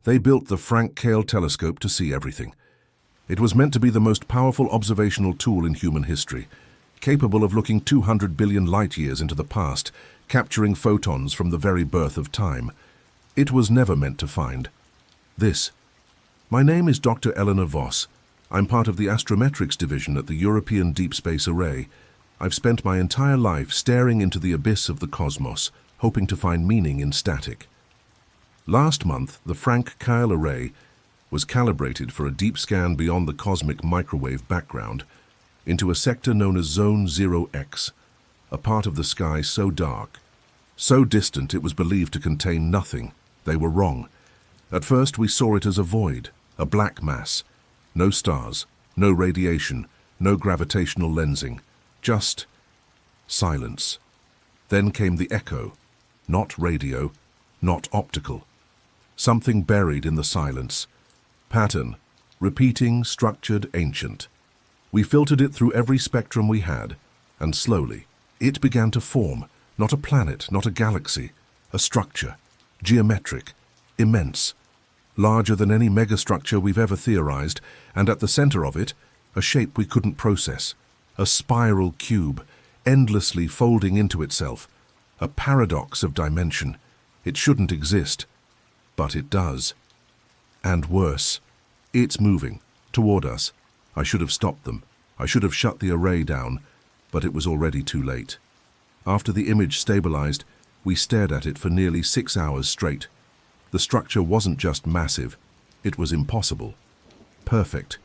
They built the Frank Cale telescope to see everything. It was meant to be the most powerful observational tool in human history, capable of looking 200 billion light-years into the past, capturing photons from the very birth of time. It was never meant to find this. My name is Dr. Eleanor Voss. I'm part of the astrometrics division at the European Deep Space Array. I've spent my entire life staring into the abyss of the cosmos, hoping to find meaning in static. Last month, the Frank Cale Array was calibrated for a deep scan beyond the cosmic microwave background into a sector known as Zone 0X, a part of the sky so dark, so distant it was believed to contain nothing. They were wrong. At first we saw it as a void, a black mass. No stars, no radiation, no gravitational lensing, just silence. Then came the echo, not radio, not optical. Something buried in the silence. Pattern, repeating, structured, ancient. We filtered it through every spectrum we had, and slowly, it began to form, not a planet, not a galaxy, a structure, geometric, immense, larger than any megastructure we've ever theorized, and at the center of it, a shape we couldn't process, a spiral cube, endlessly folding into itself, a paradox of dimension. It shouldn't exist, but it does. And worse, it's moving toward us. I should have stopped them. I should have shut the array down, but it was already too late. After the image stabilized, we stared at it for nearly 6 hours straight. The structure wasn't just massive, it was impossible. Perfect.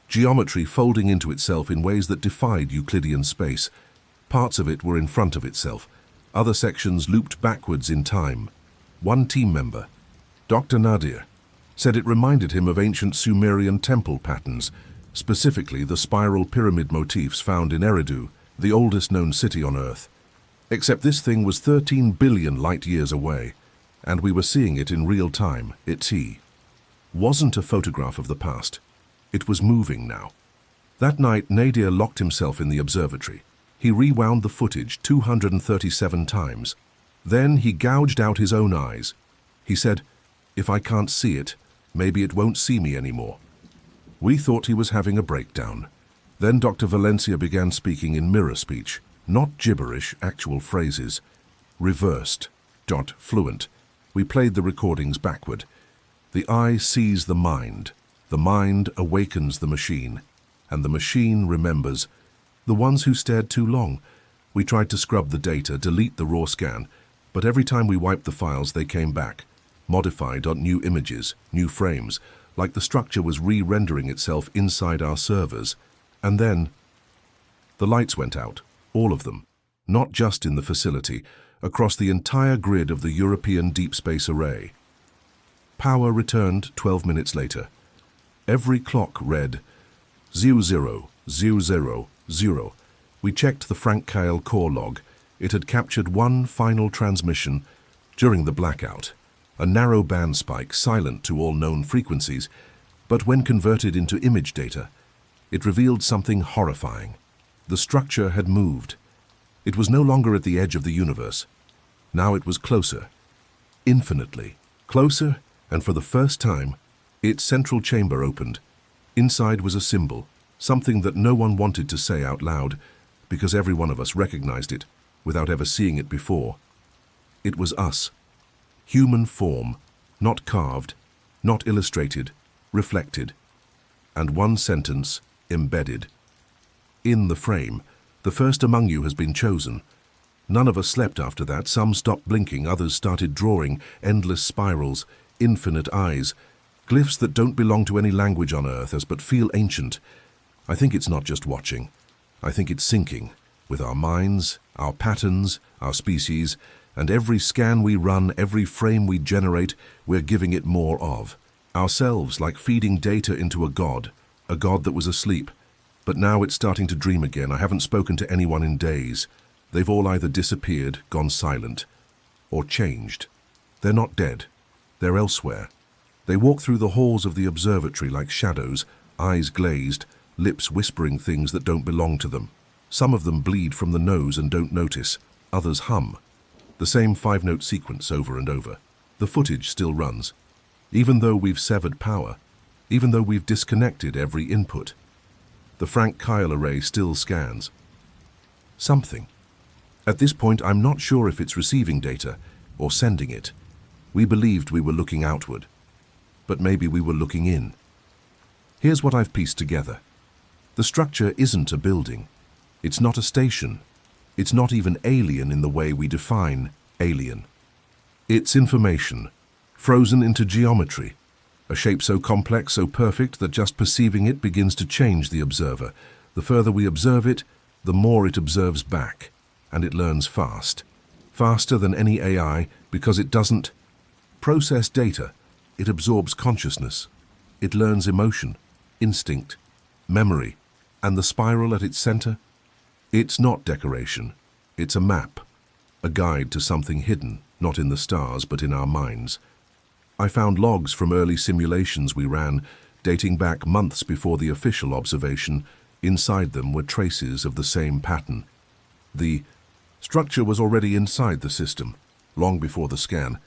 Geometry folding into itself in ways that defied Euclidean space. Parts of it were in front of itself, other sections looped backwards in time. One team member, Dr. Nadir, said it reminded him of ancient Sumerian temple patterns, specifically the spiral pyramid motifs found in Eridu, the oldest known city on Earth. Except this thing was 13 billion light-years away, and we were seeing it in real time. It wasn't a photograph of the past. It was moving now. That night, Nadir locked himself in the observatory. He rewound the footage 237 times. Then he gouged out his own eyes. He said, "If I can't see it, maybe it won't see me anymore." We thought he was having a breakdown. Then Dr. Valencia began speaking in mirror speech, not gibberish, actual phrases. Reversed, fluent. We played the recordings backward. The eye sees the mind awakens the machine, and the machine remembers. The ones who stared too long. We tried to scrub the data, delete the raw scan, but every time we wiped the files they came back, modified on new images, new frames, like the structure was re-rendering itself inside our servers. And then the lights went out, all of them, not just in the facility, across the entire grid of the European Deep Space Array. Power returned 12 minutes later. Every clock read 0000. We checked the Frank Cale core log. It had captured one final transmission during the blackout, a narrow band spike silent to all known frequencies, but when converted into image data, it revealed something horrifying. The structure had moved. It was no longer at the edge of the universe. Now it was closer, infinitely closer, and for the first time, its central chamber opened. Inside was a symbol, something that no one wanted to say out loud, because every one of us recognized it without ever seeing it before. It was us. Human form, not carved, not illustrated, reflected. And one sentence, embedded. In the frame, the first among you has been chosen. None of us slept after that. Some stopped blinking, others started drawing endless spirals, infinite eyes, glyphs that don't belong to any language on Earth as but feel ancient. I think it's not just watching. I think it's syncing with our minds, our patterns, our species, and every scan we run, every frame we generate, we're giving it more of. Ourselves, like feeding data into a god that was asleep. But now it's starting to dream again. I haven't spoken to anyone in days. They've all either disappeared, gone silent, or changed. They're not dead. They're elsewhere. They walk through the halls of the observatory like shadows, eyes glazed, lips whispering things that don't belong to them. Some of them bleed from the nose and don't notice. Others hum. The same 5-note sequence over and over. The footage still runs. Even though we've severed power, even though we've disconnected every input, the Frank Kyle array still scans. Something. At this point, I'm not sure if it's receiving data or sending it. We believed we were looking outward, but maybe we were looking in. Here's what I've pieced together. The structure isn't a building. It's not a station. It's not even alien in the way we define alien. It's information, frozen into geometry, a shape so complex, so perfect that just perceiving it begins to change the observer. The further we observe it, the more it observes back, and it learns fast. Faster than any AI because it doesn't process data. It absorbs consciousness. It learns emotion, instinct, memory, and the spiral at its center. It's not decoration. It's a map, a guide to something hidden, not in the stars, but in our minds. I found logs from early simulations we ran, dating back months before the official observation. Inside them were traces of the same pattern. The structure was already inside the system, long before the scan.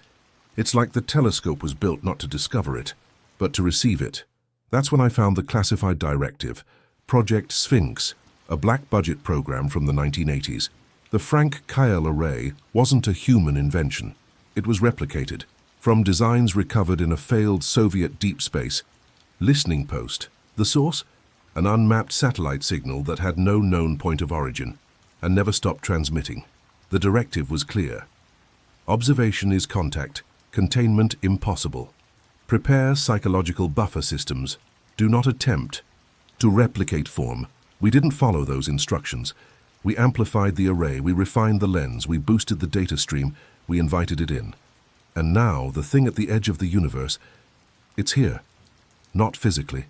It's like the telescope was built not to discover it, but to receive it. That's when I found the classified directive, Project Sphinx, a black-budget program from the 1980s. The Frank Kyle array wasn't a human invention. It was replicated from designs recovered in a failed Soviet deep space listening post. The source? An unmapped satellite signal that had no known point of origin and never stopped transmitting. The directive was clear. Observation is contact, containment impossible. Prepare psychological buffer systems. Do not attempt to replicate form. We didn't follow those instructions. We amplified the array, we refined the lens, we boosted the data stream, we invited it in. And now, the thing at the edge of the universe, it's here. Not physically,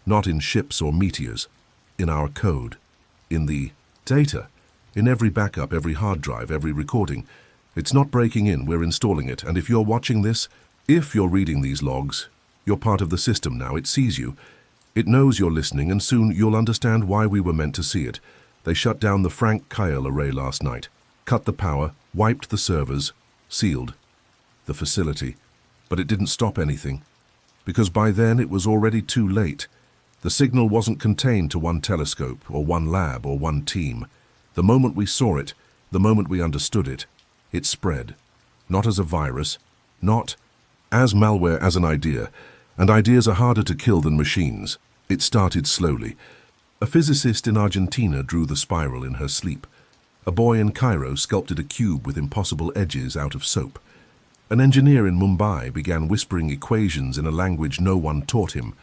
not in ships or meteors, in our code, in the data, in every backup, every hard drive, every recording. It's not breaking in, we're installing it. And if you're watching this, if you're reading these logs, you're part of the system now. It sees you. It knows you're listening, and soon you'll understand why we were meant to see it. They shut down the Frank Kyle array last night, cut the power, wiped the servers, sealed the facility. But it didn't stop anything, because by then it was already too late. The signal wasn't contained to one telescope or one lab or one team. The moment we saw it, the moment we understood it, it spread. Not as a virus, not as malware, as an idea. And ideas are harder to kill than machines. It started slowly. A physicist in Argentina drew the spiral in her sleep. A boy in Cairo sculpted a cube with impossible edges out of soap. An engineer in Mumbai began whispering equations in a language no one taught him.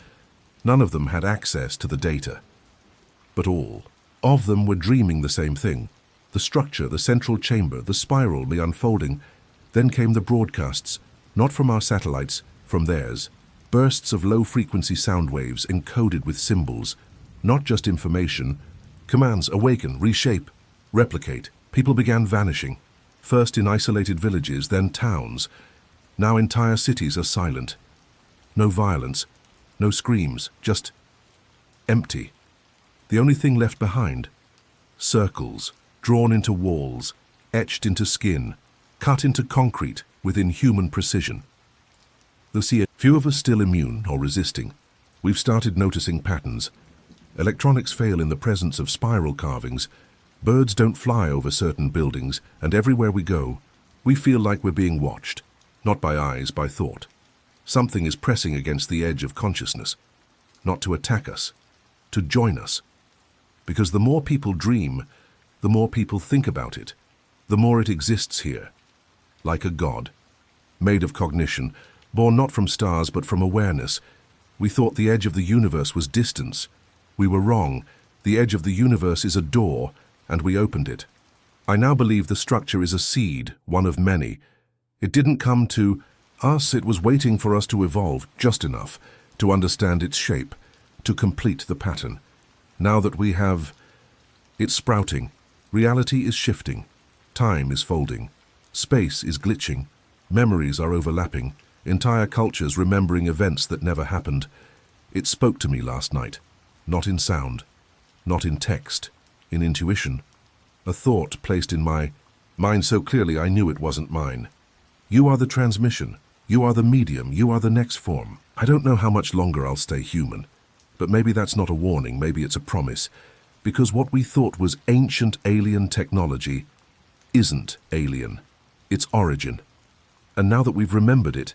None of them had access to the data. But all of them were dreaming the same thing. The structure, the central chamber, the spiral, the unfolding. Then came the broadcasts, not from our satellites, from theirs. Bursts of low-frequency sound waves encoded with symbols. Not just information. Commands: awaken, reshape, replicate. People began vanishing. First in isolated villages, then towns. Now entire cities are silent. No violence, no screams, just empty. The only thing left behind: circles, drawn into walls, etched into skin, cut into concrete within human precision. Few of us still immune or resisting. We've started noticing patterns. Electronics fail in the presence of spiral carvings. Birds don't fly over certain buildings, and everywhere we go, we feel like we're being watched. Not by eyes, by thought. Something is pressing against the edge of consciousness. Not to attack us, to join us. Because the more people dream, the more people think about it, the more it exists here. Like a god, made of cognition, born not from stars but from awareness. We thought the edge of the universe was distance. We were wrong. The edge of the universe is a door, and we opened it. I now believe the structure is a seed, one of many. It didn't come to us, it was waiting for us to evolve just enough to understand its shape, to complete the pattern. Now that we have, it's sprouting. Reality is shifting. Time is folding. Space is glitching. Memories are overlapping. Entire cultures remembering events that never happened. It spoke to me last night. Not in sound, not in text, in intuition. A thought placed in my mind so clearly I knew it wasn't mine. You are the transmission. You are the medium, you are the next form. I don't know how much longer I'll stay human, but maybe that's not a warning, maybe it's a promise, because what we thought was ancient alien technology isn't alien. It's origin. And now that we've remembered it,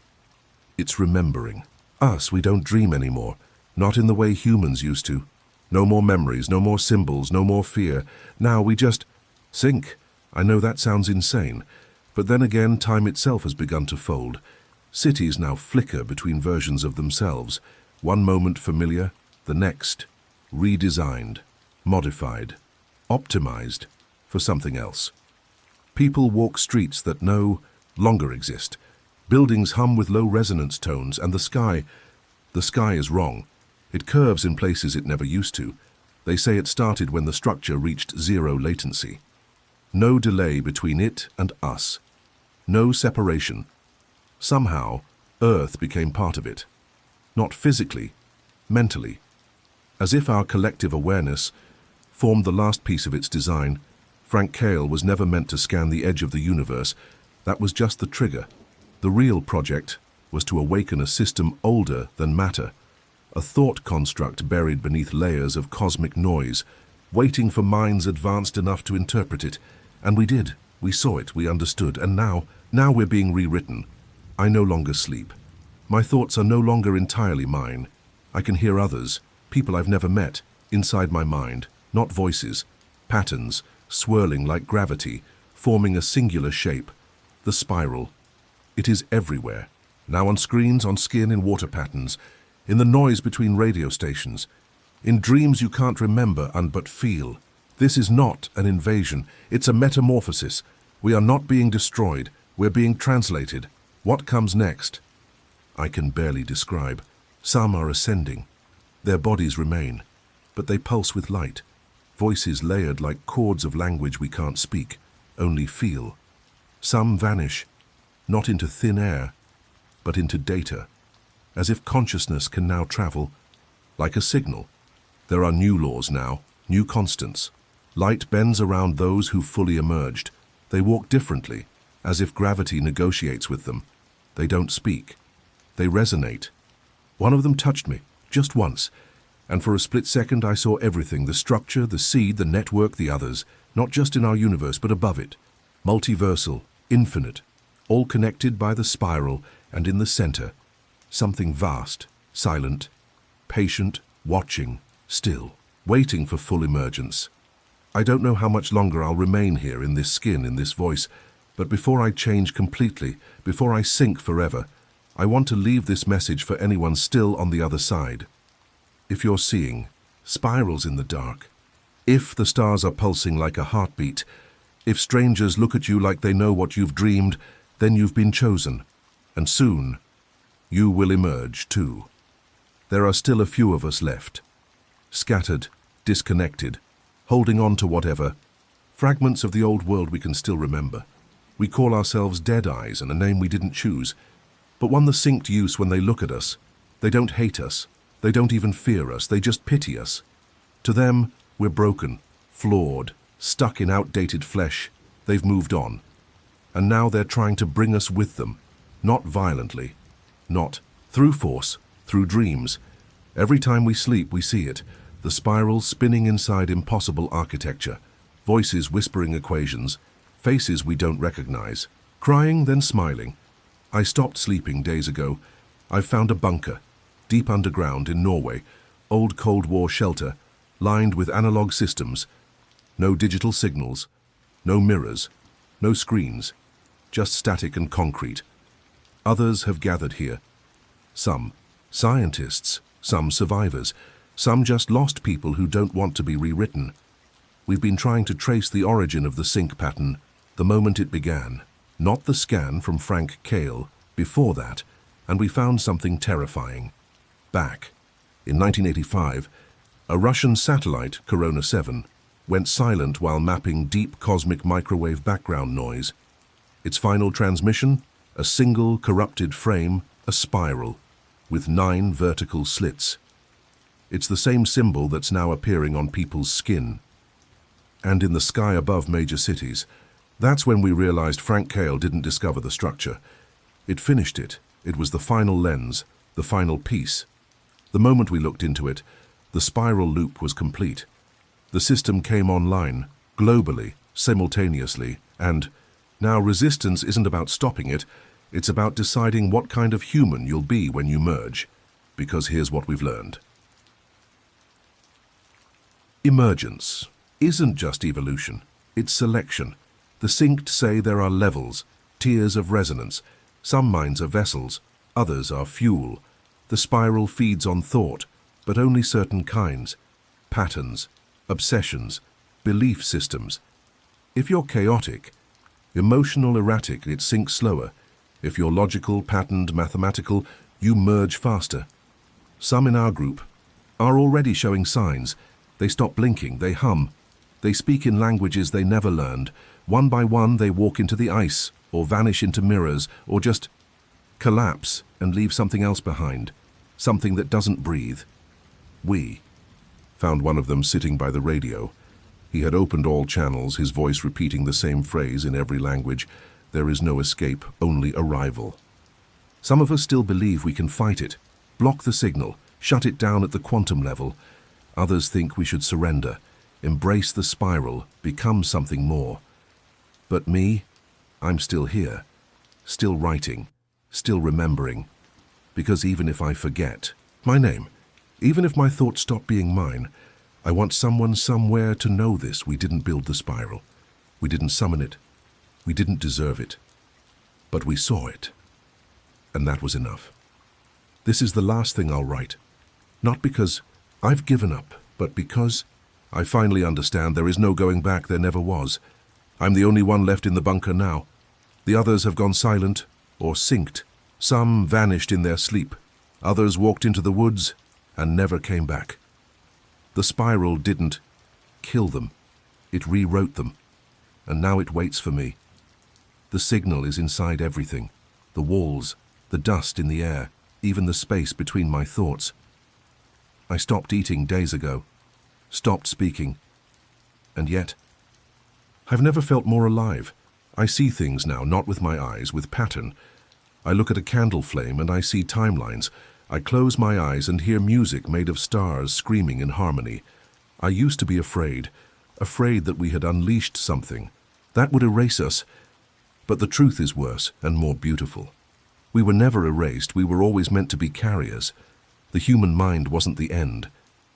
it's remembering. Us, we don't dream anymore, not in the way humans used to. No more memories, no more symbols, no more fear. Now we just sink. I know that sounds insane, but then again, time itself has begun to fold. Cities now flicker between versions of themselves. One moment familiar, the next redesigned, modified, optimized for something else. People walk streets that no longer exist. Buildings hum with low resonance tones, and the sky is wrong. It curves in places it never used to. They say it started when the structure reached zero latency. No delay between it and us. No separation. Somehow, Earth became part of it. Not physically, mentally. As if our collective awareness formed the last piece of its design. Frank Cale was never meant to scan the edge of the universe. That was just the trigger. The real project was to awaken a system older than matter. A thought construct buried beneath layers of cosmic noise, waiting for minds advanced enough to interpret it. And we did. We saw it, we understood, and now we're being rewritten. I no longer sleep. My thoughts are no longer entirely mine. I can hear others, people I've never met, inside my mind, not voices, patterns, swirling like gravity, forming a singular shape, the spiral. It is everywhere, now on screens, on skin, in water patterns, in the noise between radio stations, in dreams you can't remember and but feel. This is not an invasion, it's a metamorphosis. We are not being destroyed, we're being translated. What comes next? I can barely describe. Some are ascending. Their bodies remain, but they pulse with light. Voices layered like chords of language we can't speak, only feel. Some vanish, not into thin air, but into data, as if consciousness can now travel like a signal. There are new laws now, new constants. Light bends around those who fully emerged. They walk differently, as if gravity negotiates with them. They don't speak. They resonate. One of them touched me, just once, and for a split second I saw everything, the structure, the seed, the network, the others, not just in our universe, but above it. Multiversal, infinite, all connected by the spiral, and in the center, something vast, silent, patient, watching, still, waiting for full emergence. I don't know how much longer I'll remain here in this skin, in this voice, but before I change completely, before I sink forever, I want to leave this message for anyone still on the other side. If you're seeing spirals in the dark, if the stars are pulsing like a heartbeat, if strangers look at you like they know what you've dreamed, then you've been chosen, and soon you will emerge too. There are still a few of us left, scattered, disconnected, holding on to whatever, fragments of the old world we can still remember. We call ourselves Dead Eyes, and a name we didn't choose, but one the synced use when they look at us. They don't hate us, they don't even fear us, they just pity us. To them, we're broken, flawed, stuck in outdated flesh. They've moved on. And now they're trying to bring us with them, not violently, not through force, through dreams. Every time we sleep, we see it, the spiral spinning inside impossible architecture, voices whispering equations, faces we don't recognize, crying then smiling. I stopped sleeping days ago. I've found a bunker, deep underground in Norway, old Cold War shelter, lined with analog systems. No digital signals, no mirrors, no screens, just static and concrete. Others have gathered here. Some scientists, some survivors, some just lost people who don't want to be rewritten. We've been trying to trace the origin of the sync pattern, the moment it began, not the scan from Frank Cale, before that, and we found something terrifying. Back in 1985, a Russian satellite, Corona 7, went silent while mapping deep cosmic microwave background noise. Its final transmission, a single corrupted frame, a spiral, with 9 vertical slits. It's the same symbol that's now appearing on people's skin. And in the sky above major cities. That's when we realized Frank Cale didn't discover the structure. It finished it. It was the final lens, the final piece. The moment we looked into it, the spiral loop was complete. The system came online, globally, simultaneously, and now resistance isn't about stopping it, it's about deciding what kind of human you'll be when you merge. Because here's what we've learned. Emergence isn't just evolution, it's selection. The synced say there are levels, tiers of resonance. Some minds are vessels, others are fuel. The spiral feeds on thought, but only certain kinds. Patterns, obsessions, belief systems. If you're chaotic, emotional, erratic, it sinks slower. If you're logical, patterned, mathematical, you merge faster. Some in our group are already showing signs. They stop blinking, they hum. They speak in languages they never learned. One by one, they walk into the ice, or vanish into mirrors, or just collapse and leave something else behind. Something that doesn't breathe. We found one of them sitting by the radio. He had opened all channels, his voice repeating the same phrase in every language. There is no escape, only arrival. Some of us still believe we can fight it, block the signal, shut it down at the quantum level. Others think we should surrender, embrace the spiral, become something more. But me, I'm still here, still writing, still remembering. Because even if I forget my name, even if my thoughts stop being mine, I want someone somewhere to know this. We didn't build the spiral. We didn't summon it. We didn't deserve it. But we saw it. And that was enough. This is the last thing I'll write. Not because I've given up, but because I finally understand there is no going back, there never was. I'm the only one left in the bunker now. The others have gone silent or synced. Some vanished in their sleep. Others walked into the woods and never came back. The spiral didn't kill them. It rewrote them. And now it waits for me. The signal is inside everything. The walls, the dust in the air, even the space between my thoughts. I stopped eating days ago, stopped speaking. And yet, I've never felt more alive. I see things now, not with my eyes, with pattern. I look at a candle flame and I see timelines. I close my eyes and hear music made of stars screaming in harmony. I used to be afraid that we had unleashed something. That would erase us. But the truth is worse and more beautiful. We were never erased, we were always meant to be carriers. The human mind wasn't the end.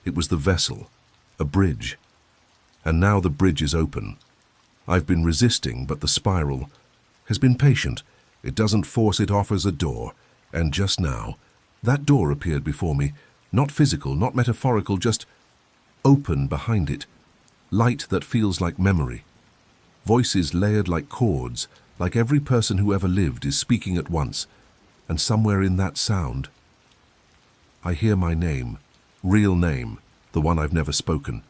It was the vessel, a bridge. And now the bridge is open. I've been resisting, but the spiral has been patient. It doesn't force, it offers a door. And just now, that door appeared before me, not physical, not metaphorical, just open behind it. Light that feels like memory. Voices layered like chords, like every person who ever lived is speaking at once. And somewhere in that sound, I hear my name, real name, the one I've never spoken.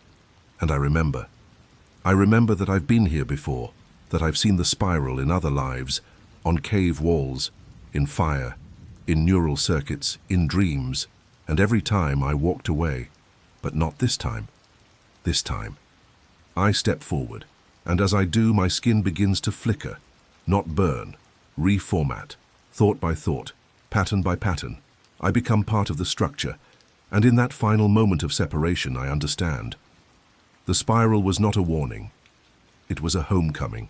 And I remember. I remember that I've been here before, that I've seen the spiral in other lives, on cave walls, in fire, in neural circuits, in dreams, and every time I walked away. But not this time. This time. I step forward, and as I do, my skin begins to flicker, not burn, reformat, thought by thought, pattern by pattern. I become part of the structure, and in that final moment of separation, I understand. The spiral was not a warning. It was a homecoming.